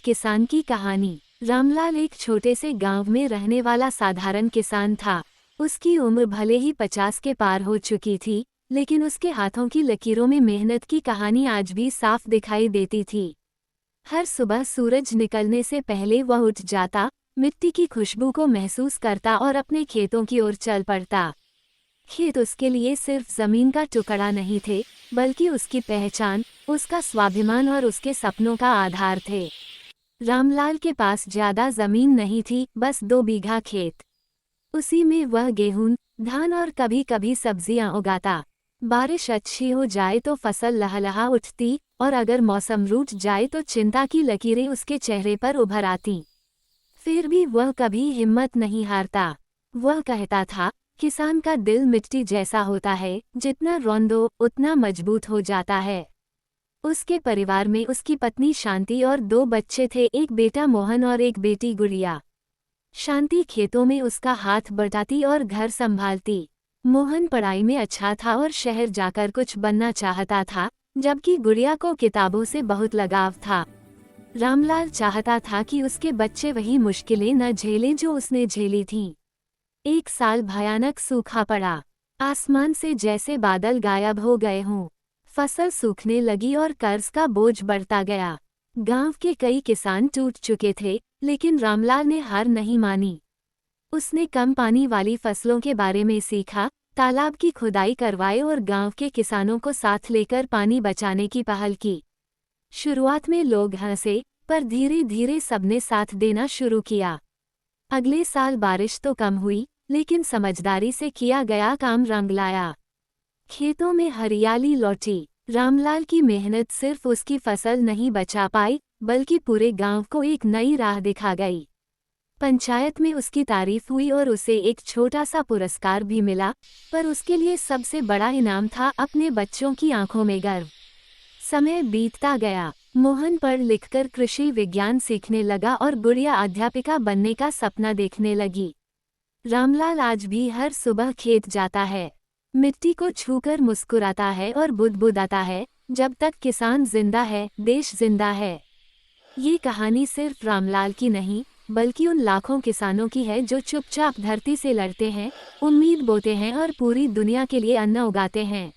किसान की कहानी। रामलाल एक छोटे से गांव में रहने वाला साधारण किसान था। उसकी उम्र भले ही 50 के पार हो चुकी थी, लेकिन उसके हाथों की लकीरों में मेहनत की कहानी आज भी साफ दिखाई देती थी। हर सुबह सूरज निकलने से पहले वह उठ जाता, मिट्टी की खुशबू को महसूस करता और अपने खेतों की ओर चल पड़ता। खेत उसके लिए सिर्फ जमीन का टुकड़ा नहीं थे, बल्कि उसकी पहचान, उसका स्वाभिमान और उसके सपनों का आधार थे। रामलाल के पास ज्यादा जमीन नहीं थी, बस 2 बीघा खेत। उसी में वह गेहूं, धान और कभी कभी सब्जियां उगाता। बारिश अच्छी हो जाए तो फसल लहलहा उठती, और अगर मौसम रूठ जाए तो चिंता की लकीरें उसके चेहरे पर उभर आती। फिर भी वह कभी हिम्मत नहीं हारता। वह कहता था, किसान का दिल मिट्टी जैसा होता है, जितना रौंदो उतना मजबूत हो जाता है। उसके परिवार में उसकी पत्नी शांति और 2 बच्चे थे, एक बेटा मोहन और एक बेटी गुड़िया। शांति खेतों में उसका हाथ बटाती और घर संभालती। मोहन पढ़ाई में अच्छा था और शहर जाकर कुछ बनना चाहता था, जबकि गुड़िया को किताबों से बहुत लगाव था। रामलाल चाहता था कि उसके बच्चे वही मुश्किलें न झेलें जो उसने झेली थीं। एक साल भयानक सूखा पड़ा। आसमान से जैसे बादल गायब हो गए हों। फसल सूखने लगी और कर्ज का बोझ बढ़ता गया। गांव के कई किसान टूट चुके थे, लेकिन रामलाल ने हार नहीं मानी। उसने कम पानी वाली फसलों के बारे में सीखा, तालाब की खुदाई करवाई और गांव के किसानों को साथ लेकर पानी बचाने की पहल की। शुरुआत में लोग हंसे, पर धीरे धीरे सबने साथ देना शुरू किया। अगले साल बारिश तो कम हुई, लेकिन समझदारी से किया गया काम रंग लाया। खेतों में हरियाली लौटी। रामलाल की मेहनत सिर्फ उसकी फसल नहीं बचा पाई, बल्कि पूरे गांव को एक नई राह दिखा गई। पंचायत में उसकी तारीफ हुई और उसे एक छोटा सा पुरस्कार भी मिला, पर उसके लिए सबसे बड़ा इनाम था अपने बच्चों की आंखों में गर्व। समय बीतता गया। मोहन पढ़ लिखकर कृषि विज्ञान सीखने लगा और गुड़िया अध्यापिका बनने का सपना देखने लगी। रामलाल आज भी हर सुबह खेत जाता है, मिट्टी को छूकर मुस्कुराता है और बुदबुदाता है, जब तक किसान जिंदा है, देश जिंदा है। ये कहानी सिर्फ रामलाल की नहीं, बल्कि उन लाखों किसानों की है जो चुपचाप धरती से लड़ते हैं, उम्मीद बोते हैं और पूरी दुनिया के लिए अन्न उगाते हैं।